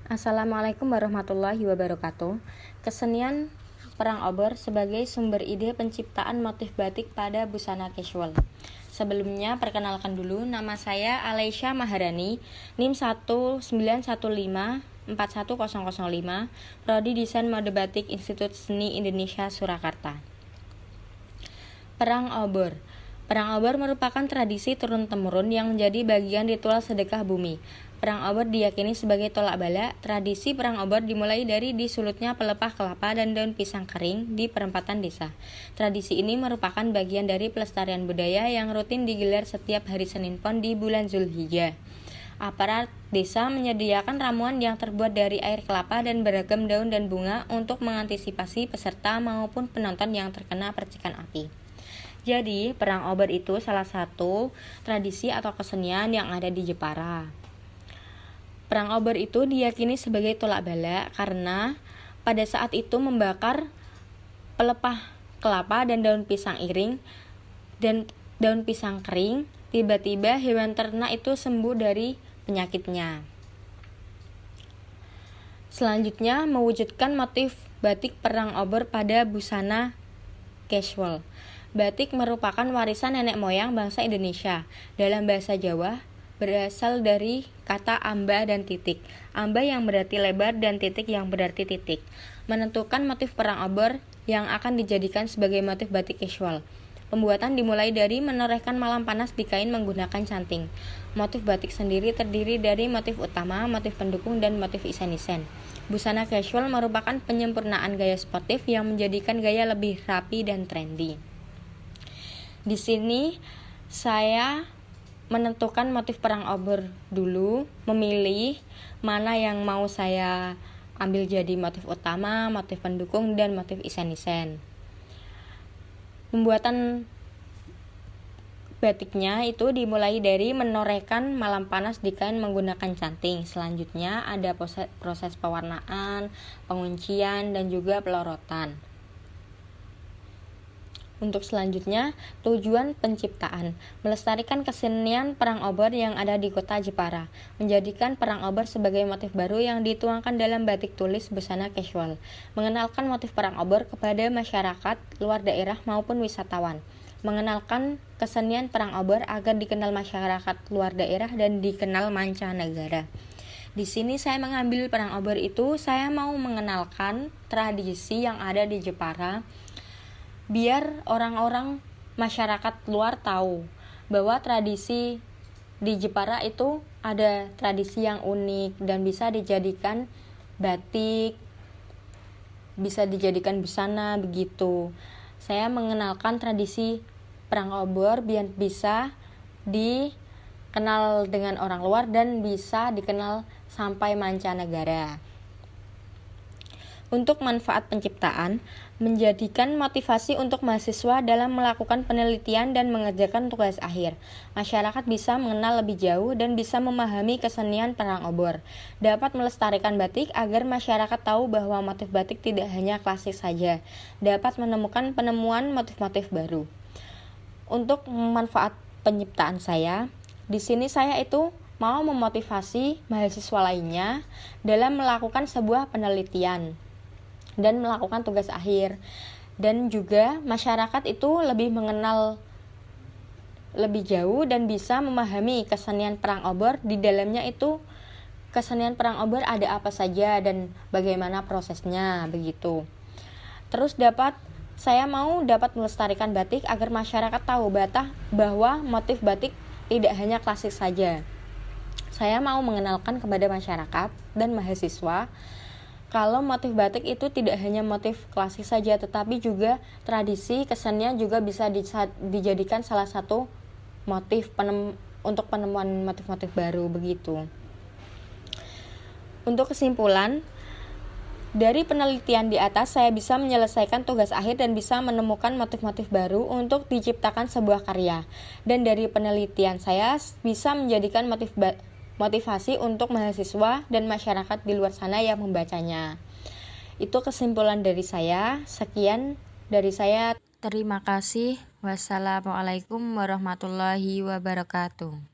Assalamualaikum warahmatullahi wabarakatuh. Kesenian perang obor sebagai sumber ide penciptaan motif batik pada busana casual. Sebelumnya, perkenalkan dulu, nama saya Aleisha Maharani, NIM 191541005, Prodi Desain Mode Batik Institut Seni Indonesia Surakarta. Perang obor. Perang obor merupakan tradisi turun-temurun yang menjadi bagian ritual sedekah bumi. Perang obor diyakini sebagai tolak bala. Tradisi perang obor dimulai dari disulutnya pelepah kelapa dan daun pisang kering di perempatan desa. Tradisi ini merupakan bagian dari pelestarian budaya yang rutin digelar setiap hari Senin Pon di bulan Zulhijjah. Aparat desa menyediakan ramuan yang terbuat dari air kelapa dan beragam daun dan bunga untuk mengantisipasi peserta maupun penonton yang terkena percikan api. Jadi, perang obor itu salah satu tradisi atau kesenian yang ada di Jepara. Perang obor itu diyakini sebagai tolak bala karena pada saat itu membakar pelepah kelapa dan daun pisang iring dan daun pisang kering, tiba-tiba hewan ternak itu sembuh dari penyakitnya. Selanjutnya, mewujudkan motif batik perang obor pada busana casual. Batik merupakan warisan nenek moyang bangsa Indonesia. Dalam bahasa Jawa, berasal dari kata amba dan titik. Amba yang berarti lebar dan titik yang berarti titik. Menentukan motif perang obor yang akan dijadikan sebagai motif batik casual. Pembuatan dimulai dari menorehkan malam panas di kain menggunakan canting. Motif batik sendiri terdiri dari motif utama, motif pendukung, dan motif isen-isen. Busana casual merupakan penyempurnaan gaya sportif yang menjadikan gaya lebih rapi dan trendy. Di sini saya menentukan motif perang obor dulu, memilih mana yang mau saya ambil jadi motif utama, motif pendukung, dan motif isen-isen. Pembuatan batiknya itu dimulai dari menorehkan malam panas di kain menggunakan canting. Selanjutnya ada proses pewarnaan, penguncian, dan juga pelorotan. Untuk selanjutnya, tujuan penciptaan, melestarikan kesenian perang obor yang ada di kota Jepara, menjadikan perang obor sebagai motif baru yang dituangkan dalam batik tulis busana casual, mengenalkan motif perang obor kepada masyarakat luar daerah maupun wisatawan, mengenalkan kesenian perang obor agar dikenal masyarakat luar daerah dan dikenal mancanegara. Di sini saya mengambil perang obor itu, saya mau mengenalkan tradisi yang ada di Jepara, biar orang-orang masyarakat luar tahu bahwa tradisi di Jepara itu ada tradisi yang unik dan bisa dijadikan batik, bisa dijadikan busana begitu. Saya mengenalkan tradisi perang obor biar bisa dikenal dengan orang luar dan bisa dikenal sampai mancanegara. Untuk manfaat penciptaan, menjadikan motivasi untuk mahasiswa dalam melakukan penelitian dan mengerjakan tugas akhir. Masyarakat bisa mengenal lebih jauh dan bisa memahami kesenian perang obor. Dapat melestarikan batik agar masyarakat tahu bahwa motif batik tidak hanya klasik saja. Dapat menemukan penemuan motif-motif baru. Untuk manfaat penciptaan saya, di sini saya itu mau memotivasi mahasiswa lainnya dalam melakukan sebuah penelitian dan melakukan tugas akhir, dan juga masyarakat itu lebih mengenal lebih jauh dan bisa memahami kesenian perang obor. Di dalamnya itu kesenian perang obor ada apa saja dan bagaimana prosesnya begitu. Terus saya mau dapat melestarikan batik agar masyarakat tahu bahwa motif batik tidak hanya klasik saja. Saya mau mengenalkan kepada masyarakat dan mahasiswa kalau motif batik itu tidak hanya motif klasik saja, tetapi juga tradisi kesenian juga bisa dijadikan salah satu motif untuk penemuan motif-motif baru begitu. Untuk kesimpulan, dari penelitian di atas saya bisa menyelesaikan tugas akhir dan bisa menemukan motif-motif baru untuk diciptakan sebuah karya. Dan dari penelitian saya bisa menjadikan motivasi untuk mahasiswa dan masyarakat di luar sana yang membacanya. Itu kesimpulan dari saya. Sekian dari saya. Terima kasih. Wassalamualaikum warahmatullahi wabarakatuh.